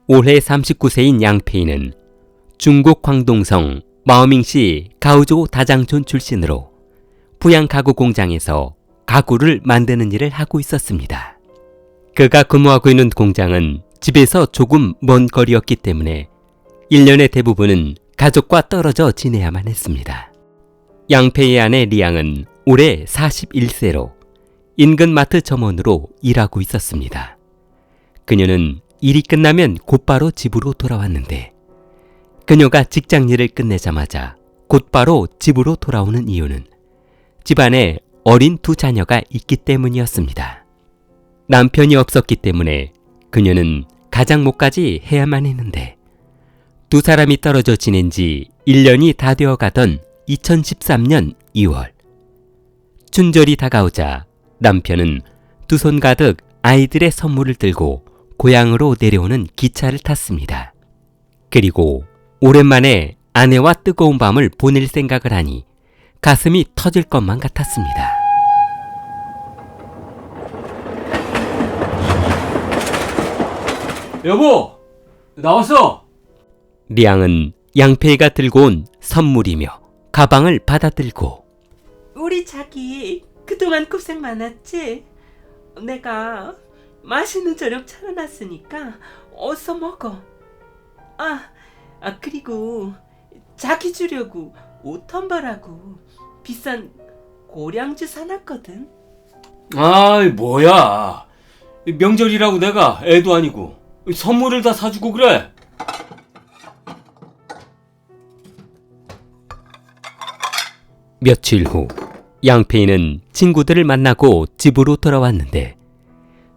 올해 39세인 양페이는 중국 광동성 마오밍시 가오조 다장촌 출신으로 부양 가구 공장에서 가구를 만드는 일을 하고 있었습니다. 그가 근무하고 있는 공장은 집에서 조금 먼 거리였기 때문에 1년의 대부분은 가족과 떨어져 지내야만 했습니다. 양페이의 아내 리양은 올해 41세로 인근 마트 점원으로 일하고 있었습니다. 그녀는 일이 끝나면 곧바로 집으로 돌아왔는데 그녀가 직장 일을 끝내자마자 곧바로 집으로 돌아오는 이유는 집안에 어린 두 자녀가 있기 때문이었습니다. 남편이 없었기 때문에 그녀는 가장목까지 해야만 했는데 두 사람이 떨어져 지낸 지 1년이 다 되어가던 2013년 2월 춘절이 다가오자 남편은 두 손 가득 아이들의 선물을 들고 고향으로 내려오는 기차를 탔습니다. 그리고 오랜만에 아내와 뜨거운 밤을 보낼 생각을 하니 가슴이 터질 것만 같았습니다. 여보, 나왔어. 리양은 양페이가 들고 온 선물이며 가방을 받아들고 우리 자기 그동안 고생 많았지? 내가 맛있는 저녁 차려놨으니까 어서 먹어. 그리고 자기 주려고 옷 한벌하고 비싼 고량주 사놨거든. 아이, 뭐야. 명절이라고 내가 애도 아니고 선물을 다 사주고 그래. 며칠 후 양페이는 친구들을 만나고 집으로 돌아왔는데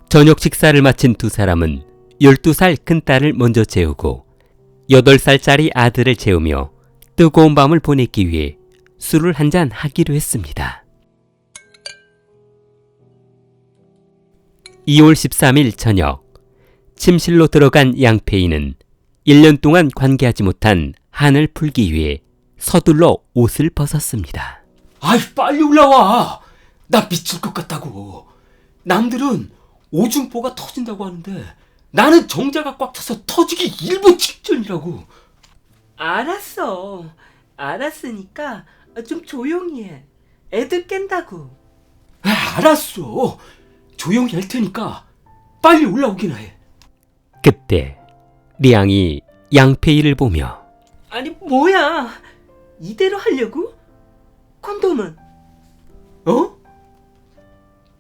저녁 식사를 마친 두 사람은 12살 큰딸을 먼저 재우고 8살짜리 아들을 재우며 뜨거운 밤을 보내기 위해 술을 한잔 하기로 했습니다. 2월 13일 저녁 침실로 들어간 양페이는 1년 동안 관계하지 못한 한을 풀기 위해 서둘러 옷을 벗었습니다. 아이, 빨리 올라와. 나 미칠 것 같다고. 남들은 오줌보가 터진다고 하는데 나는 정자가 꽉 차서 터지기 일보 직전이라고. 알았어. 알았으니까 좀 조용히 해. 애들 깬다고. 알았어. 조용히 할 테니까 빨리 올라오기나 해. 그때 리양이 양페이를 보며 아니 뭐야. 이대로 하려고? 콘돔은? 어?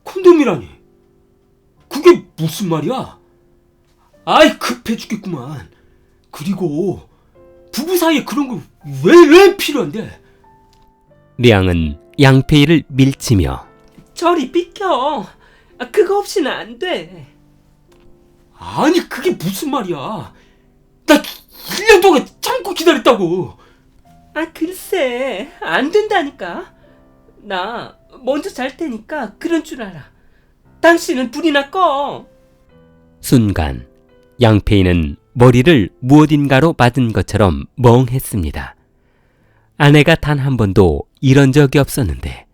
콘돔이라니? 그게 무슨 말이야? 아이, 급해 죽겠구만. 그리고 부부 사이에 그런 거 왜 필요한데? 리양은 양페이를 밀치며 저리 비켜. 그거 없이는 안 돼. 아니, 그게 무슨 말이야. 나 1년 동안 참고 기다렸다고. 글쎄 안 된다니까. 나 먼저 잘 테니까 그런 줄 알아. 당신은 불이나 꺼. 순간 양페이는 머리를 무엇인가로 맞은 것처럼 멍했습니다. 아내가 단 한 번도 이런 적이 없었는데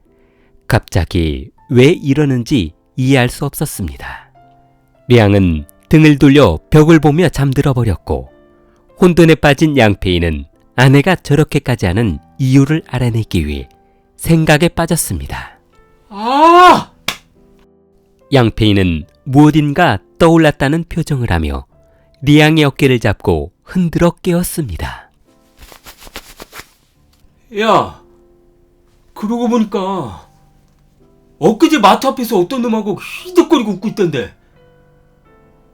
갑자기 왜 이러는지 이해할 수 없었습니다. 리양은 등을 돌려 벽을 보며 잠들어 버렸고 혼돈에 빠진 양페이는 아내가 저렇게까지 하는 이유를 알아내기 위해 생각에 빠졌습니다. 양페이는 무엇인가 떠올랐다는 표정을 하며 리양의 어깨를 잡고 흔들어 깨웠습니다. 야, 그러고 보니까 엊그제 마트 앞에서 어떤 놈하고 희덕거리고 웃고 있던데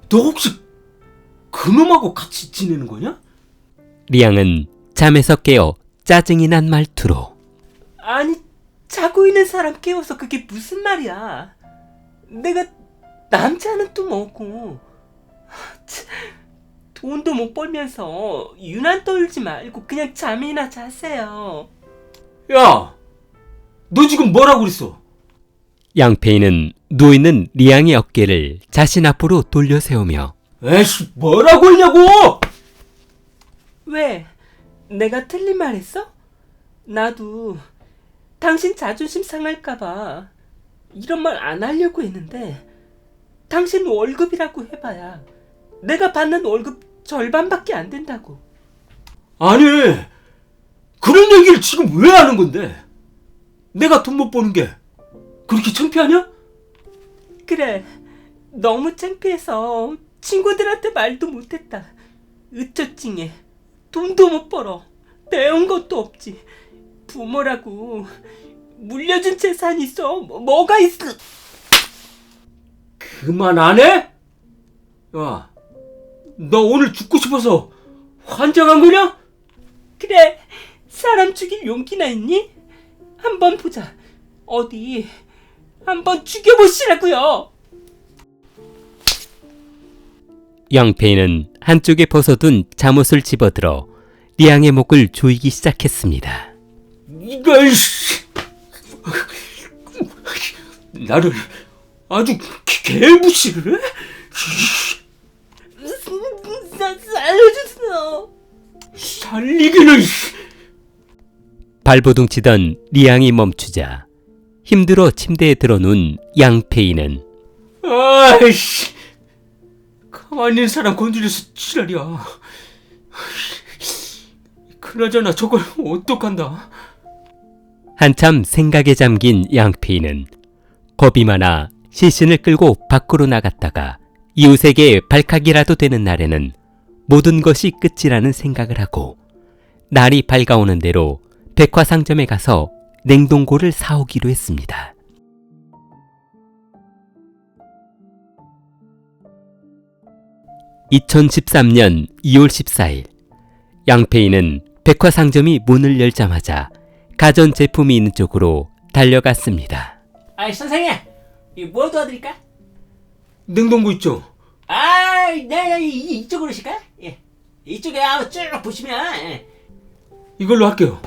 너 혹시 그 놈하고 같이 지내는 거냐? 리양은 잠에서 깨어 짜증이 난 말투로 아니 자고 있는 사람 깨워서 그게 무슨 말이야. 내가 남자는 또 뭐고. 돈도 못 벌면서 유난 떨지 말고 그냥 잠이나 자세요. 야, 너 지금 뭐라고 그랬어? 양페이는 누워있는 리양의 어깨를 자신 앞으로 돌려 세우며 에이씨, 뭐라고 했냐고! 왜? 내가 틀린 말 했어? 나도 당신 자존심 상할까봐 이런 말 안 하려고 했는데 당신 월급이라고 해봐야 내가 받는 월급 절반밖에 안 된다고. 아니, 그런 얘기를 지금 왜 하는 건데? 내가 돈 못 버는 게 그렇게 창피하냐? 그래, 너무 창피해서 친구들한테 말도 못했다. 으쩌찡해. 돈도 못 벌어. 배운 것도 없지. 부모라고 물려준 재산이 있어. 뭐가 있어? 그만 안 해? 야, 너 오늘 죽고 싶어서 환장한 거냐? 그래, 사람 죽일 용기나 있니? 한번 보자. 어디 한번 죽여보시라고요. 양페이는 한쪽에 벗어둔 잠옷을 집어들어 리앙의 목을 조이기 시작했습니다. 이걸 나를 아주 개무시를 해? 살려주세요. 살리기는. 발버둥치던 리앙이 멈추자 힘들어 침대에 들어눈 양페이는 아이씨, 가만히 있는 사람 건드려서 지랄이야. 그나저나 저걸 어떡한다. 한참 생각에 잠긴 양페이는 겁이 많아 시신을 끌고 밖으로 나갔다가 이웃에게 발칵이라도 되는 날에는 모든 것이 끝이라는 생각을 하고 날이 밝아오는 대로 백화상점에 가서 냉동고를 사오기로 했습니다. (2013년 2월 14일) 양페이는 백화상점이 문을 열자마자 가전제품이 있는 쪽으로 달려갔습니다. 아이, 선생님, 뭐 도와드릴까? 냉동고 있죠? 네, 이쪽으로 오실까요? 예, 이쪽에 쭉 보시면, 예. 이걸로 할게요.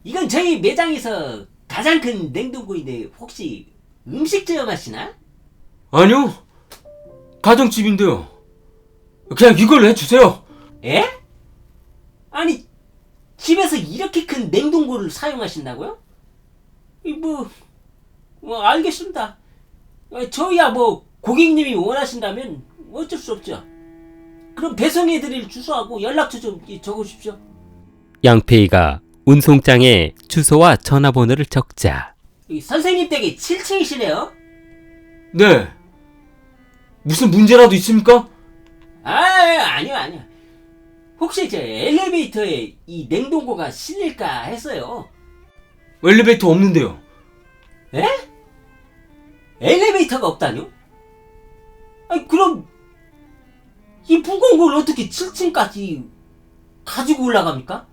이건 저희 매장에서 가장 큰 냉동고인데 혹시 음식 체험하시나? 아니요, 가정집인데요. 그냥 이걸로 해주세요. 예? 아니, 집에서 이렇게 큰 냉동고를 사용하신다고요? 알겠습니다. 저희야 고객님이 원하신다면 어쩔 수 없죠. 그럼 배송해드릴 주소하고 연락처 좀 적어주십시오. 양페이가 운송장에 주소와 전화번호를 적자 선생님 댁이 7층이시네요. 네. 무슨 문제라도 있습니까? 아니요. 혹시 저 엘리베이터에 이 냉동고가 실릴까 했어요. 엘리베이터 없는데요. 에? 엘리베이터가 없다뇨? 그럼 이 무거운 걸 어떻게 7층까지 가지고 올라갑니까?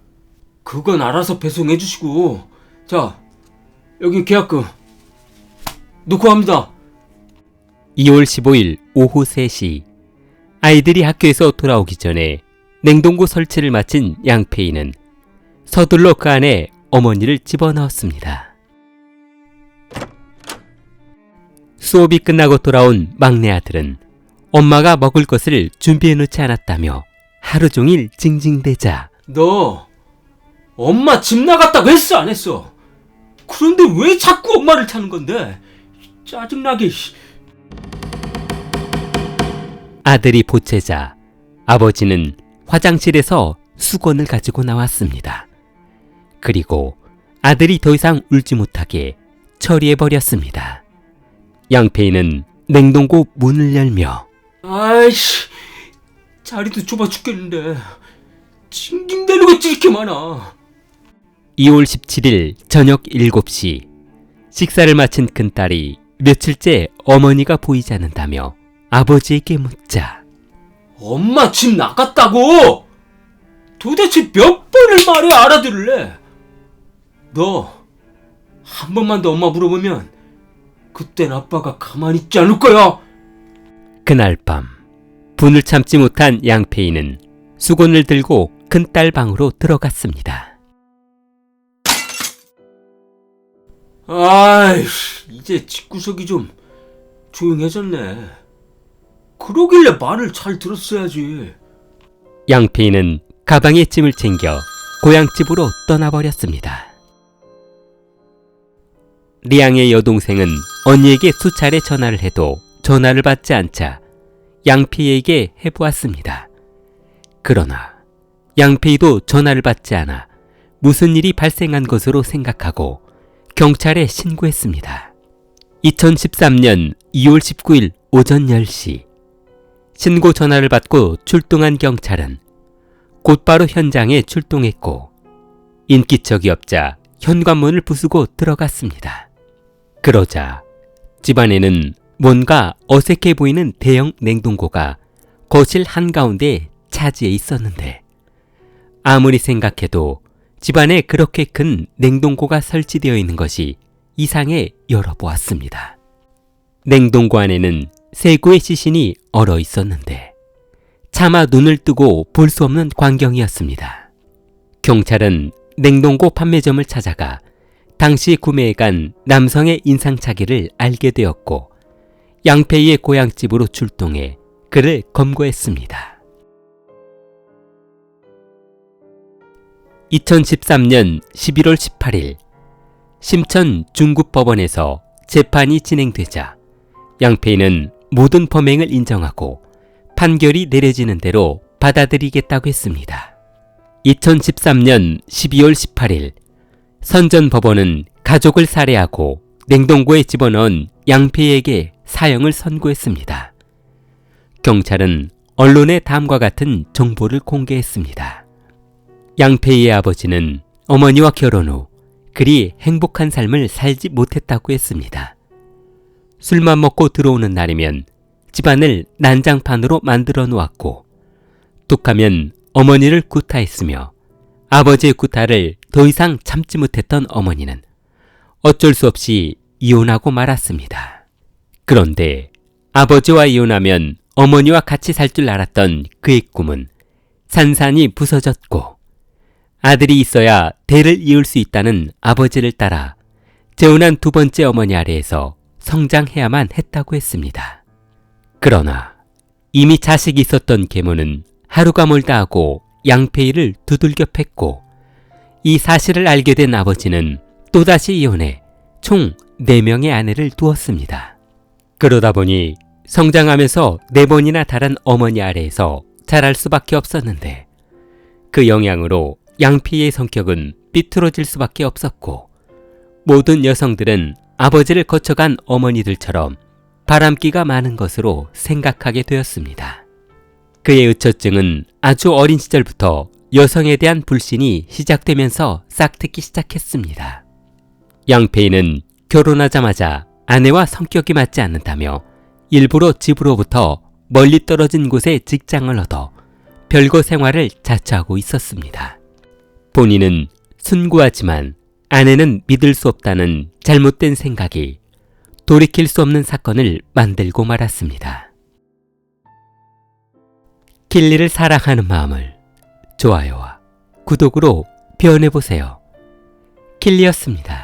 그건 알아서 배송해 주시고. 자, 여기 계약금 놓고 합니다. 2월 15일 오후 3시 아이들이 학교에서 돌아오기 전에 냉동고 설치를 마친 양페이는 서둘러 그 안에 어머니를 집어넣었습니다. 수업이 끝나고 돌아온 막내 아들은 엄마가 먹을 것을 준비해놓지 않았다며 하루 종일 징징대자 너 엄마 집 나갔다고 했어 안 했어? 그런데 왜 자꾸 엄마를 찾는 건데? 짜증나게. 아들이 보채자 아버지는 화장실에서 수건을 가지고 나왔습니다. 그리고 아들이 더 이상 울지 못하게 처리해버렸습니다. 양페이는 냉동고 문을 열며 아이씨, 자리도 좁아 죽겠는데 징징대는 것이 이렇게 많아. 2월 17일 저녁 7시 식사를 마친 큰딸이 며칠째 어머니가 보이지 않는다며 아버지에게 묻자 엄마 집 나갔다고! 도대체 몇 번을 말해 알아들을래? 너 한 번만 더 엄마 물어보면 그땐 아빠가 가만히 있지 않을 거야. 그날 밤 분을 참지 못한 양페이는 수건을 들고 큰딸 방으로 들어갔습니다. 아이씨, 이제 집구석이 좀 조용해졌네. 그러길래 말을 잘 들었어야지. 양페이는 가방에 짐을 챙겨 고향집으로 떠나버렸습니다. 리앙의 여동생은 언니에게 수차례 전화를 해도 전화를 받지 않자 양페이에게 해보았습니다. 그러나 양페이도 전화를 받지 않아 무슨 일이 발생한 것으로 생각하고 경찰에 신고했습니다. 2013년 2월 19일 오전 10시 신고 전화를 받고 출동한 경찰은 곧바로 현장에 출동했고 인기척이 없자 현관문을 부수고 들어갔습니다. 그러자 집안에는 뭔가 어색해 보이는 대형 냉동고가 거실 한가운데 차지해 있었는데 아무리 생각해도 집안에 그렇게 큰 냉동고가 설치되어 있는 것이 이상해 열어보았습니다. 냉동고 안에는 세구의 시신이 얼어 있었는데 차마 눈을 뜨고 볼 수 없는 광경이었습니다. 경찰은 냉동고 판매점을 찾아가 당시 구매해간 남성의 인상착의를 알게 되었고 양페이의 고향집으로 출동해 그를 검거했습니다. 2013년 11월 18일 심천 중급법원에서 재판이 진행되자 양페이는 모든 범행을 인정하고 판결이 내려지는 대로 받아들이겠다고 했습니다. 2013년 12월 18일 선전법원은 가족을 살해하고 냉동고에 집어넣은 양페이에게 사형을 선고했습니다. 경찰은 언론에 다음과 같은 정보를 공개했습니다. 양페이의 아버지는 어머니와 결혼 후 그리 행복한 삶을 살지 못했다고 했습니다. 술만 먹고 들어오는 날이면 집안을 난장판으로 만들어 놓았고 뚝하면 어머니를 구타했으며 아버지의 구타를 더 이상 참지 못했던 어머니는 어쩔 수 없이 이혼하고 말았습니다. 그런데 아버지와 이혼하면 어머니와 같이 살 줄 알았던 그의 꿈은 산산이 부서졌고 아들이 있어야 대를 이을 수 있다는 아버지를 따라 재혼한 두 번째 어머니 아래에서 성장해야만 했다고 했습니다. 그러나 이미 자식이 있었던 계모는 하루가 멀다 하고 양페이를 두들겨 팼고 이 사실을 알게 된 아버지는 또다시 이혼해 총 4명의 아내를 두었습니다. 그러다 보니 성장하면서 4번이나 다른 어머니 아래에서 자랄 수밖에 없었는데 그 영향으로 양페이의 성격은 삐뚤어질 수밖에 없었고 모든 여성들은 아버지를 거쳐간 어머니들처럼 바람기가 많은 것으로 생각하게 되었습니다. 그의 의처증은 아주 어린 시절부터 여성에 대한 불신이 시작되면서 싹트기 시작했습니다. 양페이는 결혼하자마자 아내와 성격이 맞지 않는다며 일부러 집으로부터 멀리 떨어진 곳에 직장을 얻어 별거 생활을 자처하고 있었습니다. 본인은 순고하지만 아내는 믿을 수 없다는 잘못된 생각이 돌이킬 수 없는 사건을 만들고 말았습니다. 킬리를 사랑하는 마음을 좋아요와 구독으로 표현해보세요. 킬리였습니다.